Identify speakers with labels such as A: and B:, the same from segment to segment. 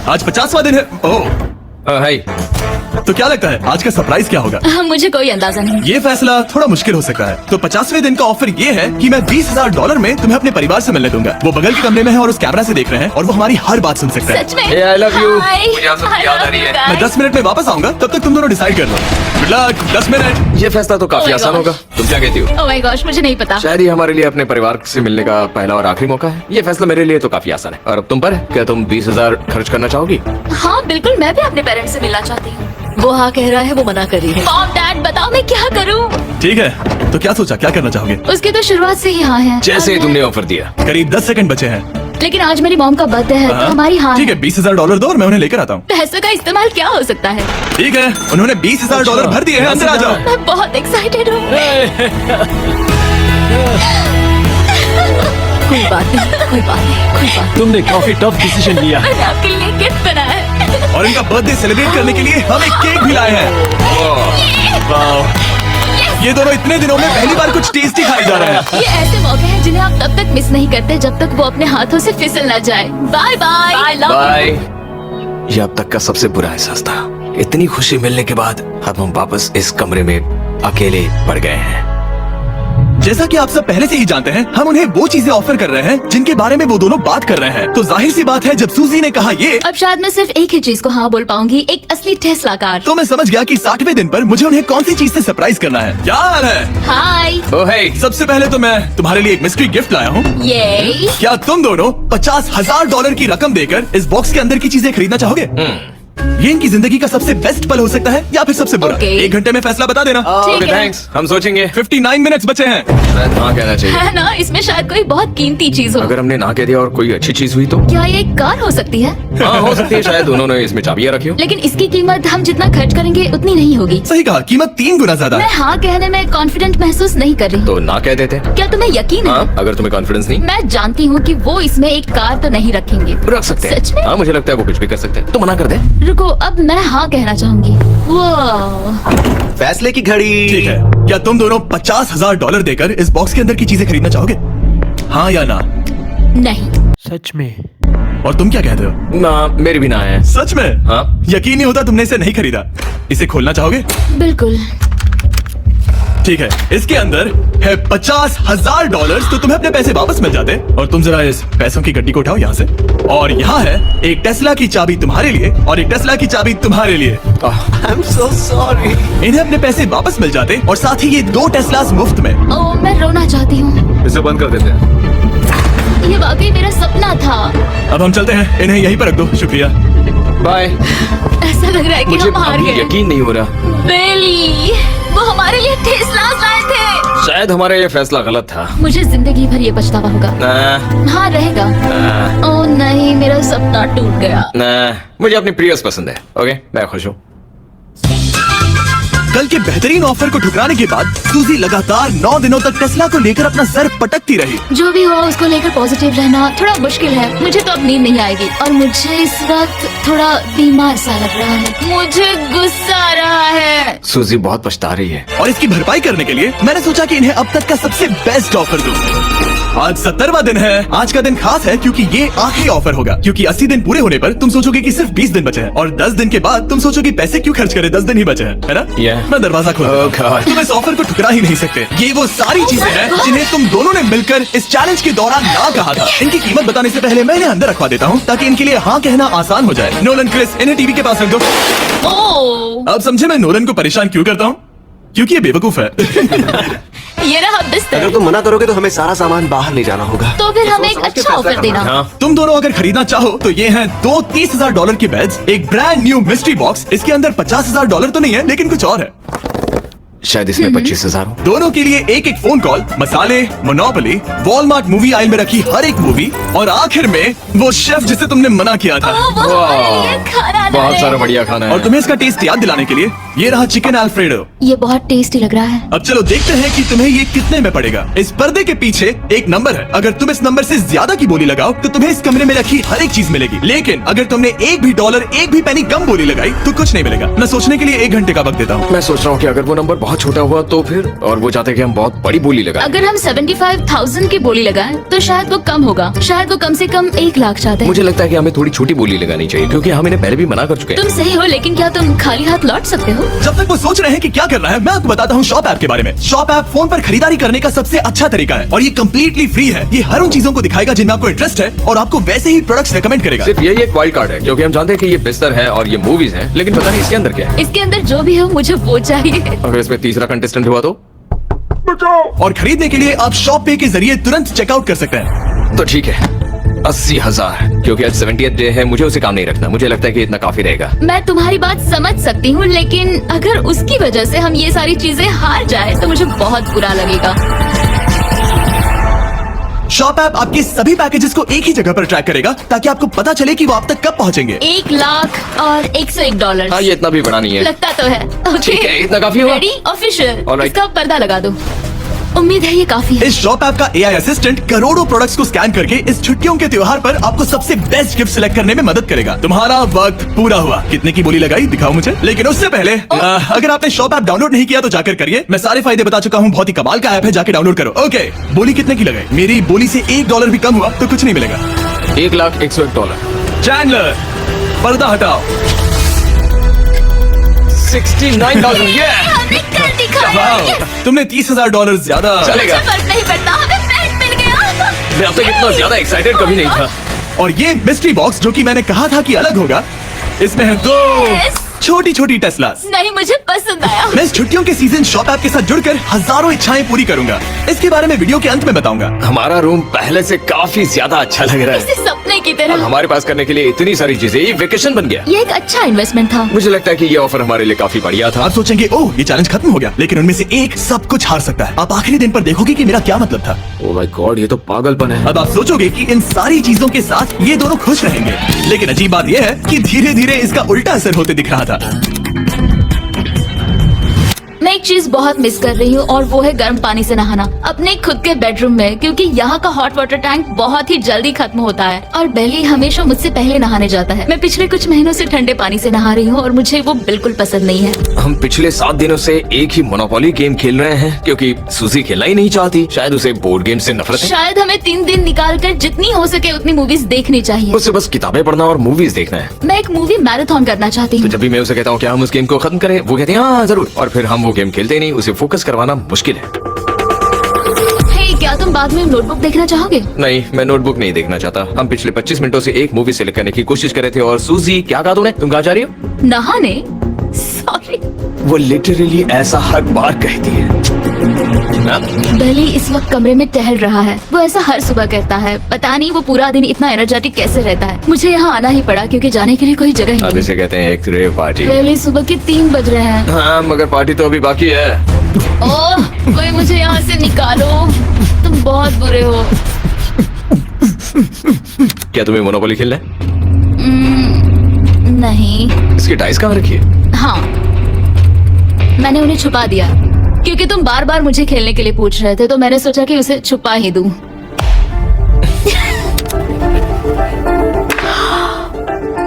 A: आज 50वां दिन है। ओह
B: हाय।
A: तो क्या लगता है आज का सरप्राइज क्या होगा?
C: मुझे कोई अंदाजा नहीं।
A: ये फैसला थोड़ा मुश्किल हो सकता है। तो 50वें दिन का ऑफर ये है कि मैं $20,000 में तुम्हें अपने परिवार से मिलने दूंगा। वो बगल के कमरे में है और उस कैमरा से देख रहे हैं और वो हमारी हर बात सुन सकते हैं।
C: सच में?
B: I love you।
C: Hi,
B: मुझे आप सबकी याद आ रही है।
A: मैं 10 मिनट में वापस आऊंगा, तब तक तुम दोनों डिसाइड कर लो। Good luck. 10 मिनट।
B: ये फैसला तो काफी
C: Oh my
B: आसान
C: gosh।
B: होगा। तुम क्या कहती हो?
C: ओह माय गॉश, मुझे नहीं पता।
B: शायद ये हमारे लिए अपने परिवार से मिलने का पहला और आखिरी मौका है। ये फैसला मेरे लिए तो काफी आसान है। और अब तुम पर है। क्या तुम 20,000 खर्च करना चाहोगी?
C: हाँ बिल्कुल, मैं भी अपने पेरेंट्स से मिलना चाहती हूँ।
D: वो हाँ कह रहा है, वो मना कर रही है।
C: मॉम डैड बताओ मैं क्या करूँ?
A: ठीक है, तो क्या सोचा, क्या करना चाहोगे?
C: उसकी तो शुरुआत से ही हाँ है।
B: जैसे ही
C: और
B: तुमने ऑफर दिया।
A: करीब 10 सेकंड बचे हैं।
C: लेकिन आज मेरी मॉम का बर्थडे है तो
A: हाँ?
C: हमारी हाँ
A: ठीक है, $20,000 दो और मैं उन्हें लेकर आता हूँ।
C: पैसों का इस्तेमाल क्या हो सकता है?
A: ठीक है, उन्होंने $20,000 भर दिए हैं। अंदर आ जाओ।
C: मैं बहुत एक्साइटेड हूँ।
D: कोई बात नहीं, कोई बात नहीं, कोई बात
E: तुमने काफी टफ डिसीजन लिया।
C: मैंने आपके लिए गिफ्ट बनाया है।
A: और इनका बर्थडे सेलिब्रेट करने के लिए हम एक केक भी लाए हैं। वाह, ये दोनों इतने दिनों में पहली बार कुछ टेस्टी खाए जा रहे हैं।
C: ये ऐसे मौके हैं जिन्हें आप तब तक मिस नहीं करते जब तक वो अपने हाथों से फिसल न जाए। Bye bye.
B: बाय। ये अब तक का सबसे बुरा एहसास था। इतनी खुशी मिलने के बाद अब हम वापस इस कमरे में अकेले पड़ गए हैं।
A: जैसा कि आप सब पहले से ही जानते हैं, हम उन्हें वो चीजें ऑफर कर रहे हैं जिनके बारे में वो दोनों बात कर रहे हैं। तो जाहिर सी बात है, जब सूजी ने कहा ये,
C: अब शायद मैं सिर्फ एक ही चीज को हाँ बोल पाऊंगी, एक असली टेस्ला कार।
A: तो मैं समझ गया कि 60वें दिन पर मुझे उन्हें कौन सी चीज से सरप्राइज करना है। क्या हाल है?
C: हाय।
B: ओह हे।
A: सबसे पहले तो मैं तुम्हारे लिए एक मिस्ट्री गिफ्ट लाया हूँ।
C: ये
A: क्या तुम दोनों $50,000 की रकम देकर इस बॉक्स के अंदर की चीजें खरीदना चाहोगे? ये इनकी जिंदगी का सबसे बेस्ट पल हो सकता है या फिर सबसे बुरा।
C: Okay।
A: 1 घंटे में फैसला बता देना।
C: ठीक
B: ओके
C: है।
B: थैंक्स। हम सोचेंगे।
A: 59 मिनट्स बचे हैं।
B: शायद हाँ कहना चाहिए।
C: है ना, इसमें शायद कोई बहुत कीमती चीज हो।
B: अगर हमने ना कह दिया और कोई अच्छी चीज हुई तो?
C: क्या ये एक कार हो सकती है?
B: हाँ हो सकती है। शायद उन्होंने इसमें चाबियां रखी हो।
C: लेकिन इसकी कीमत हम जितना खर्च करेंगे उतनी नहीं होगी।
A: सही कहा, कीमत 3 गुना ज्यादा
C: मैं
A: है।
C: हाँ कहने में कॉन्फिडेंट महसूस नहीं कर रही हूँ।
B: तो ना कह देते।
C: क्या तुम्हें यकीन है?
B: हाँ अगर तुम्हें कॉन्फिडेंस नहीं।
C: मैं जानती हूँ कि वो इसमें एक कार तो नहीं रखेंगे।
B: रख सकते हैं।
C: सच में?
B: हाँ मुझे लगता है वो कुछ भी कर सकते हैं। तो मना कर दे।
C: रुको, अब मैं हाँ कहना चाहूंगी। वाह,
F: फैसले की घड़ी।
A: ठीक है, क्या तुम दोनों $50,000 देकर इस बॉक्स के अंदर की चीजें खरीदना चाहोगे? हाँ या ना?
C: नहीं।
E: सच में?
A: और तुम क्या कहते हो?
B: ना, मेरी भी ना है।
A: सच में?
B: हाँ।
A: यकीन नहीं होता तुमने इसे नहीं खरीदा। इसे खोलना चाहोगे?
C: बिल्कुल।
A: ठीक है, इसके अंदर है $50,000, तो तुम्हें अपने पैसे वापस मिल जाते। और तुम जरा इस पैसों की गड्डी को उठाओ यहाँ से। और यहाँ है एक टेस्ला की चाबी तुम्हारे लिए और एक टेस्ला की चाबी तुम्हारे लिए।
F: I'm so sorry।
A: इन्हें अपने पैसे वापस मिल जाते और साथ ही ये 2 टेस्लास मुफ्त में।
C: ओ, मैं रोना चाहती हूँ।
B: इसे बंद कर देते हैं।
C: ये वाकई मेरा सपना था।
A: अब हम चलते हैं, इन्हें यहीं पर रख दो। शुक्रिया।
B: बाय।
C: ऐसा लग रहा है कि
B: मुझे
C: हम हार
B: अभी
C: गए।
B: यकीन नहीं हो रहा।
C: बेली, वो हमारे लिए टेस्ला लाए थे।
B: शायद हमारा ये फैसला गलत था।
C: मुझे जिंदगी भर ये पछतावा होगा।
B: ना,
C: हाँ रहेगा।
B: ना,
C: ओ नहीं, मेरा सपना टूट गया।
B: ना, मुझे अपनी प्रियस पसंद है। ओके मैं खुश हूँ।
A: कल के बेहतरीन ऑफर को ठुकराने के बाद सूजी लगातार 9 दिनों तक टेस्ला को लेकर अपना सर पटकती रही।
C: जो भी हुआ उसको लेकर पॉजिटिव रहना थोड़ा मुश्किल है। मुझे तो अब नींद नहीं आएगी और मुझे इस वक्त थोड़ा बीमार सा लग रहा है। मुझे गुस्सा आ रहा है।
B: सूजी बहुत पछता रही है।
A: और इसकी भरपाई करने के लिए मैंने सोचा कि इन्हें अब तक का सबसे बेस्ट ऑफर दूं। आज 70वां दिन है। आज का दिन खास है क्योंकि ये आखिरी ऑफर होगा। क्योंकि 80 दिन पूरे होने पर तुम सोचोगे कि सिर्फ 20 दिन बचे हैं और 10 दिन के बाद तुम सोचोगे पैसे क्यों खर्च करें, 10 दिन ही बचे हैं, है ना?
B: Yeah।
A: मैं दरवाजा खोल
B: Oh God।
A: तुम इस ऑफर को ठुकरा ही नहीं सकते। ये वो सारी चीजें हैं जिन्हें तुम दोनों ने मिलकर इस चैलेंज के दौरान ना कहा था। इनकी कीमत बताने से पहले मैं इन्हें अंदर रखवा देता हूँ ताकि इनके लिए हाँ कहना आसान हो जाए। नोलन, क्रिस, इन्हें टीवी के पास रख दो।
C: ओ,
A: अब समझे मैं नोलन को परेशान क्यों करता हूँ? क्योंकि ये बेवकूफ है।
C: ये रहा बिस्तर।
F: अगर तुम मना करोगे तो हमें सारा सामान बाहर ले जाना होगा।
C: तो फिर हमें एक अच्छा ऑफर देना।
B: हाँ
A: तुम दोनों अगर खरीदना चाहो तो ये हैं 2 $30,000 के बेड्स, एक ब्रांड न्यू मिस्ट्री बॉक्स। इसके अंदर $50,000 तो नहीं है लेकिन कुछ और है।
B: शायद इसमें 25,000 हो।
A: दोनों के लिए एक एक फोन कॉल, मसाले, मोनोपोली, वॉलमार्ट मूवी आइल में रखी हर एक मूवी और आखिर में वो शेफ जिसे तुमने मना किया था।
C: ओ, वो हमारे लिए खाना ला
B: बहुत
C: रहे
B: सारा
C: हैं।
B: बढ़िया खाना है।
A: और तुम्हें इसका टेस्ट याद दिलाने के लिए ये रहा चिकन अल्फ्रेडो।
C: ये बहुत टेस्टी लग रहा है।
A: अब चलो देखते हैं कि तुम्हें ये कितने में पड़ेगा। इस पर्दे के पीछे एक नंबर है। अगर तुम इस नंबर से ज्यादा की बोली लगाओ तो तुम्हें इस कमरे में रखी हर एक चीज मिलेगी। लेकिन अगर तुमने एक भी $1 एक भी पेनी कम बोली लगाई तो कुछ नहीं मिलेगा। मैं सोचने के लिए 1 घंटे का वक्त देता हूँ।
B: मैं सोच रहा हूँ कि अगर वो नंबर बहुत बहुत छोटा हुआ तो फिर, और वो चाहते कि हम बहुत बड़ी बोली लगाएं।
C: अगर हम 75,000 की बोली लगाएं तो शायद वो कम होगा, शायद वो कम से कम 1 लाख चाहते हैं।
B: मुझे लगता है कि हमें थोड़ी छोटी बोली लगानी चाहिए, क्योंकि हम इन्हें पहले भी मना कर चुके हैं।
C: तुम सही हो, लेकिन क्या तुम खाली हाथ लौट सकते हो?
A: जब तक वो सोच रहे हैं कि क्या करना है, मैं आपको बताता हूँ शॉप ऐप के बारे में। शॉप ऐप फोन पर खरीदारी करने का सबसे अच्छा तरीका है और ये कम्प्लीटली फ्री है। ये हर उन चीजों को दिखाएगा जिनमें आपको इंटरेस्ट है और आपको वैसे ही प्रोडक्ट्स रेकमेंड करेगा।
B: सिर्फ यही एक वाइल्ड कार्ड है, क्योंकि हम जानते हैं कि ये बिस्तर है और ये मूवीज हैं, लेकिन पता नहीं इसके अंदर क्या है।
C: इसके अंदर जो भी हो मुझे वो चाहिए।
B: अगर इसमें तीसरा कंटेस्टेंट हुआ तो?
A: और खरीदने के लिए आप शॉप पे के जरिए तुरंत चेकआउट कर सकते हैं।
B: तो ठीक है, 80,000, क्योंकि आज 70th डे है, मुझे उसे काम नहीं रखना। मुझे लगता है कि इतना काफी रहेगा।
C: मैं तुम्हारी बात समझ सकती हूँ, लेकिन अगर उसकी वजह से हम ये सारी चीजें हार जाए तो मुझे बहुत बुरा लगेगा।
A: शॉप ऐप आपके सभी पैकेजेस को एक ही जगह पर ट्रैक करेगा ताकि आपको पता चले कि वो आप तक कब पहुंचेंगे।
C: 1 लाख और $101।
B: हाँ, ये इतना भी बड़ा नहीं है।
C: लगता तो है।
B: ठीक है, इतना काफी होगा।
C: रेडी? ऑफिशियल।
B: Alright.
C: इसका पर्दा लगा दो। उम्मीद है ये काफी है।
A: इस शॉप ऐप का एआई असिस्टेंट करोड़ों प्रोडक्ट्स को स्कैन करके इस छुट्टियों के त्योहार पर आपको सबसे बेस्ट गिफ्ट सिलेक्ट करने में मदद करेगा। तुम्हारा वक्त पूरा हुआ। कितने की बोली लगाई दिखाओ मुझे। लेकिन उससे पहले अगर आपने शॉप ऐप डाउनलोड नहीं किया तो जाकर करिए। मैं सारे फायदे बता चुका हूँ। बहुत ही कमाल का ऐप है, जाके डाउनलोड करो। ओके, बोली कितने की लगाई? मेरी बोली से $1 भी कम हुआ तो कुछ नहीं मिलेगा।
B: $1,01,000।
A: चैंडलर, पर्दा हटाओ।
B: 69,000।
C: हमने कर दिखाया। Yes!
A: तुमने $30,000 ज्यादा।
B: चलेगा।
C: मुझे फर्क नहीं पड़ता, हमें पेट मिल गया।
B: मैं अब तक इतना ज्यादा एक्साइटेड कभी नहीं था।
A: और ये मिस्ट्री बॉक्स जो कि मैंने कहा था कि अलग होगा, इसमें है 2
C: Yes!
A: छोटी छोटी टेस्लास।
C: नहीं, मुझे पसंद आया।
A: मैं इस छुट्टियों के सीजन शॉप ऐप के साथ जुड़कर हजारों इच्छाएं पूरी करूंगा। इसके बारे में वीडियो के अंत में बताऊंगा।
B: हमारा रूम पहले से काफी ज्यादा अच्छा लग रहा
C: इसे
B: है।
C: सपने की
B: अब
C: तरह।
B: हमारे पास करने के लिए इतनी सारी चीजें, ये वेकेशन बन गया।
C: ये एक अच्छा इन्वेस्टमेंट था।
B: मुझे लगता है कि ये ऑफर हमारे लिए काफी बढ़िया था।
A: आप सोचेंगे ओह ये चैलेंज खत्म हो गया, लेकिन उनमें से एक सब कुछ हार सकता है। आप आखिरी दिन पर देखोगे कि मेरा क्या मतलब था।
B: ओह माय गॉड, ये तो पागलपन है।
A: अब आप सोचोगे कि इन सारी चीजों के साथ ये दोनों खुश रहेंगे, लेकिन अजीब बात यह है कि धीरे धीरे इसका उल्टा असर होते दिख रहा था।
C: मैं एक चीज बहुत मिस कर रही हूँ और वो है गर्म पानी से नहाना अपने खुद के बेडरूम में, क्योंकि यहाँ का हॉट वाटर टैंक बहुत ही जल्दी खत्म होता है और बेली हमेशा मुझसे पहले नहाने जाता है। मैं पिछले कुछ महीनों से ठंडे पानी से नहा रही हूँ और मुझे वो बिल्कुल पसंद नहीं है।
B: हम पिछले 7 दिनों से एक ही मोनोपोली गेम खेल रहे हैं, क्योंकि सूजी खेलना ही नहीं चाहती। शायद उसे बोर्ड गेम से नफरत है।
C: शायद हमें 3 दिन निकाल कर जितनी हो सके उतनी मूवीज देखनी चाहिए।
B: उसे बस किताबें पढ़ना और मूवीज देखना है।
C: मैं एक मूवी मैराथन करना चाहती
B: तो
C: हूँ।
B: जब भी मैं उसे कहता हूँ क्या हम उस गेम को खत्म करें, वो कहते हैं हाँ जरूर, और फिर हम वो गेम खेलते नहीं। उसे फोकस करवाना मुश्किल है।
C: हे, क्या तुम बाद में नोटबुक देखना चाहोगे?
B: नहीं, मैं नोटबुक नहीं देखना चाहता। हम पिछले 25 मिनटों से एक मूवी सेलेक्ट करने की कोशिश कर रहे थे। और सूजी, क्या कहा तूने? तुम कहाँ जा रही हो?
C: नहाने? सॉरी।
B: वो लिटरली ऐसा हर बार कहती है। हाँ?
C: बेली इस वक्त कमरे में टहल रहा है। वो ऐसा हर सुबह करता है। पता नहीं वो पूरा दिन इतना एनर्जेटिक कैसे रहता है। मुझे यहाँ आना ही पड़ा क्योंकि जाने के लिए कोई जगह ही
B: अब
C: नहीं।
B: इसे कहते हैं एक रेव पार्टी।
C: बेली, सुबह के 3 बज रहे हैं।
B: हाँ, मगर पार्टी तो अभी बाकी है।
C: ओह, कोई मुझे यहाँ से निकालो। तुम बहुत बुरे हो।
B: क्या तुम्हें मोनोपोली खेलना है?
C: नहीं।
B: इसकी डाइस कहाँ रखी है?
C: हाँ, मैंने उन्हें छुपा दिया क्योंकि तुम बार बार मुझे खेलने के लिए पूछ रहे थे, तो मैंने सोचा कि उसे छुपा ही दूं।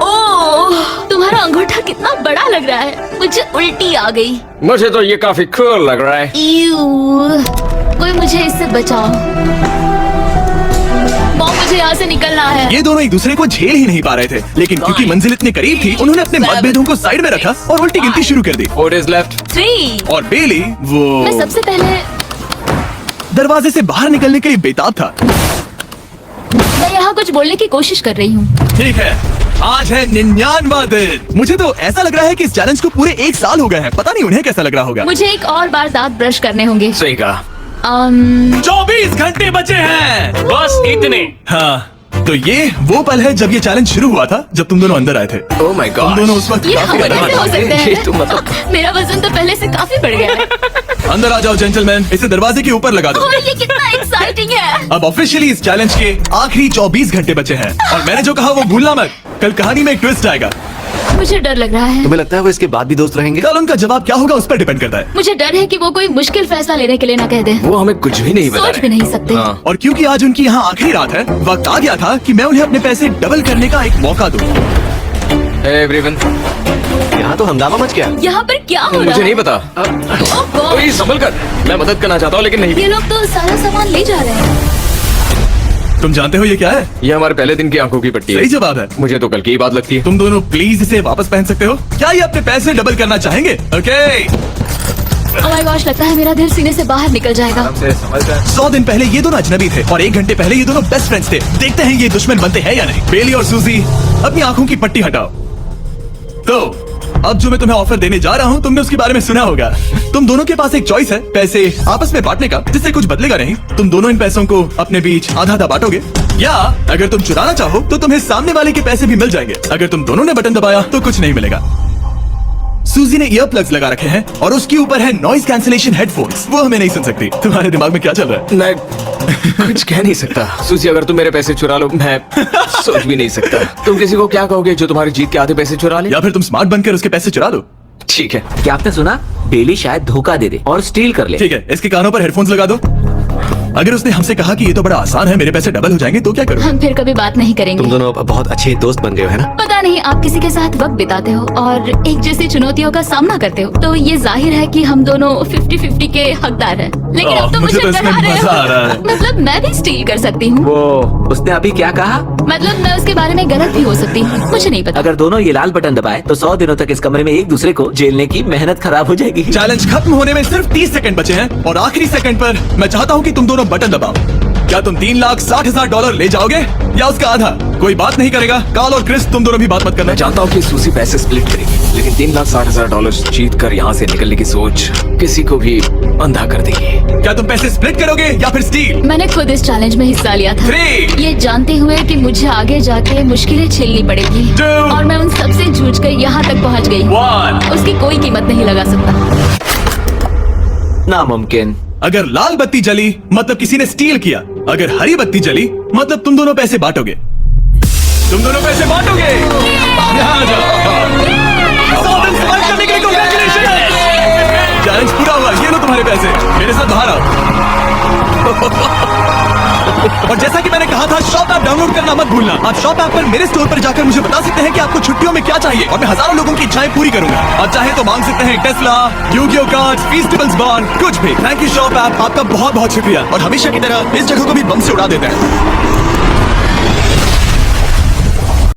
C: ओह, तुम्हारा अंगूठा कितना बड़ा लग रहा है। मुझे उल्टी आ गई।
B: मुझे तो ये काफी कूल लग रहा है।
C: ईऊ, कोई मुझे इससे बचाओ। मॉम, मुझे यहाँ से निकलना है।
A: ये दोनों एक दूसरे को झेल ही नहीं पा रहे थे, लेकिन क्योंकि मंजिल इतने करीब थी, उन्होंने अपने मतभेदों को साइड में रखा और उल्टी गिनती शुरू कर दी।
B: 4 days left।
C: 3।
A: और बेली वो
C: मैं सबसे पहले
A: दरवाजे से बाहर निकलने के लिए बेताब था।
C: मैं यहाँ कुछ बोलने की कोशिश कर रही हूँ।
A: ठीक है, आज है 99वां दिन। मुझे तो ऐसा लग रहा है कि इस चैलेंज को पूरे 1 साल हो गए हैं। पता नहीं उन्हें कैसा लग रहा होगा।
C: मुझे एक और बार दांत ब्रश करने होंगे।
B: सही कहा।
A: 24 घंटे बचे हैं।
E: बस इतने।
A: हाँ, तो ये वो पल है जब ये चैलेंज शुरू हुआ था, जब तुम दोनों अंदर आए थे।
B: ओह माय
A: तुम
B: गॉड।
A: दोनों उस वक्त
C: ये
A: काफी
C: हम
A: अलग
C: कैसे हो
A: थे।
C: सकते
B: ये तो मतलब-
C: हैं? मेरा वजन तो पहले से काफी बढ़ गया है।
A: अंदर आ जाओ जेंटलमैन, इसे दरवाजे के ऊपर लगा दो।
C: और ये कितना एक्साइटिंग है।
A: अब ऑफिशियली इस चैलेंज के आखिरी 24 घंटे बचे हैं और मैंने जो कहा वो भूलना मत। कल कहानी में एक ट्विस्ट आएगा।
C: मुझे डर लग रहा है।
F: तुम्हें लगता है वो इसके बाद भी दोस्त रहेंगे?
A: कल उनका जवाब क्या होगा उस पर डिपेंड करता है।
C: मुझे डर है कि वो कोई मुश्किल फैसला लेने के लिए ना कह दे।
B: वो हमें कुछ भी नहीं बता
C: सोच भी
B: रहे।
C: नहीं सकते।
B: हाँ।
A: और क्योंकि आज उनकी यहाँ आखिरी रात है, वक्त आ गया था कि मैं उन्हें अपने पैसे डबल करने का एक मौका दूं।
B: Hey everyone,
F: यहाँ तो हंगामा मच गया।
C: यहाँ पर क्या हो रहा
B: मुझे
C: है?
B: नहीं पता
C: Oh God!
B: कोई संभल कर, मैं मदद करना चाहता हूँ लेकिन नहीं।
C: ये लोग तो सारा सामान ले जा रहे हैं।
A: तुम जानते हो ये क्या है?
B: ये हमारे पहले दिन की आंखों की पट्टी
A: सही
B: है।
A: जवाब है।
B: मुझे तो कल की ही बात लगती है।
A: तुम दोनों प्लीज इसे वापस पहन सकते हो? क्या ये अपने पैसे डबल करना चाहेंगे? ओके।
C: Oh my gosh, लगता है मेरा दिल सीने से बाहर निकल जाएगा।
A: 100 दिन पहले ये दोनों अजनबी थे और 1 घंटे पहले ये दोनों बेस्ट फ्रेंड्स थे। देखते हैं ये दुश्मन बनते हैं या नहीं। बेली और सूजी, अपनी आंखों की पट्टी हटाओ। तो अब जो मैं तुम्हें ऑफर देने जा रहा हूँ, तुमने उसके बारे में सुना होगा। तुम दोनों के पास एक चॉइस है, पैसे आपस में बांटने का, जिससे कुछ बदलेगा नहीं। तुम दोनों इन पैसों को अपने बीच आधा आधा बांटोगे, या अगर तुम चुराना चाहो तो तुम्हें सामने वाले के पैसे भी मिल जाएंगे। अगर तुम दोनों ने बटन दबाया तो कुछ नहीं मिलेगा। सूजी ने ईयर प्लग्स लगा रखे हैं और उसके ऊपर है नॉइज कैंसिलेशन हेडफोन्स। वो हमें नहीं सुन सकती। तुम्हारे दिमाग में क्या चल रहा है?
B: मैं कुछ कह नहीं सकता। सूजी, अगर तुम मेरे पैसे चुरा लो, मैं सोच भी नहीं सकता। तुम किसी को क्या कहोगे जो तुम्हारी जीत के आधे पैसे चुरा ले?
A: या फिर तुम स्मार्ट बनकर उसके पैसे चुरा लो।
B: ठीक है।
G: क्या आपने सुना? बेली शायद धोखा दे दे और स्टील कर ले।
A: ठीक है, इसके कानों पर हेडफोन्स लगा दो। अगर उसने हमसे कहा कि ये तो बड़ा आसान है, मेरे पैसे डबल हो जाएंगे, तो क्या करोगे?
C: हम फिर कभी बात नहीं करेंगे।
F: तुम दोनों अब बहुत अच्छे दोस्त बन गए हो, है ना?
C: पता नहीं, आप किसी के साथ वक्त बिताते हो और एक जैसी चुनौतियों का सामना करते हो, तो ये जाहिर है कि हम दोनों 50-50 के हकदार हैं। लेकिन अब तो
A: मुझे
C: मुझे
A: तो इसमें
C: डरा रहे
A: मजा आ रहा है।
C: हो। मतलब मैं भी स्टील कर सकती हूँ।
G: वो उसने अभी क्या कहा?
C: मतलब मैं उसके बारे में गलत भी हो सकती हूँ, मुझे नहीं पता।
G: अगर दोनों ये लाल बटन दबाए तो 100 दिनों तक इस कमरे में एक दूसरे को झेलने की मेहनत खराब हो जाएगी।
A: चैलेंज खत्म होने में सिर्फ 30 सेकंड बचे हैं और आखिरी सेकंड पर मैं चाहता हूँ कि तुम दोनों बटन दबाओ। क्या तुम $3,60,000 ले जाओगे या उसका आधा? कोई बात नहीं करेगा। कार्ल और क्रिस, तुम दोनों भी बात मत करना।
B: मैं जानता हूँ कि सूजी पैसे स्प्लिट करेगी, लेकिन $3,60,000 जीत कर यहाँ से निकलने की सोच किसी को भी अंधा कर देगी।
A: क्या तुम पैसे स्प्लिट करोगे या फिर स्टील?
C: मैंने खुद इस चैलेंज में हिस्सा लिया था,
A: 3,
C: ये जानते हुए कि मुझे आगे जाके मुश्किलें झेलनी पड़ेगी
A: 2,
C: और मैं उन सबसे जूझ कर यहाँ तक पहुँच गई।
A: 1।
C: उसकी कोई कीमत नहीं लगा सकता।
G: नामुमकिन।
A: अगर लाल बत्ती जली मतलब किसी ने स्टील किया, अगर हरी बत्ती जली मतलब तुम दोनों पैसे बांटोगे। तुम दोनों पैसे बांटोगे। यहाँ आ जाओ। 100 दिन survive करने के लिए congratulations! चैलेंज पूरा हुआ। ये लो तुम्हारे पैसे, मेरे साथ बाहर आओ। और जैसा कि मैंने कहा था, शॉप ऐप डाउनलोड करना मत भूलना। आप शॉप ऐप पर मेरे स्टोर पर जाकर मुझे बता सकते हैं कि आपको छुट्टियों में क्या चाहिए और मैं हजारों लोगों की इच्छाएं पूरी करूंगा। आप चाहे तो मांग सकते हैं Tesla, Yu-Gi-Oh cards, festivals bond, कुछ भी। थैंक यू शॉप ऐप, आपका बहुत बहुत शुक्रिया और हमेशा की तरह इस जगह को भी बम से उड़ा देते हैं।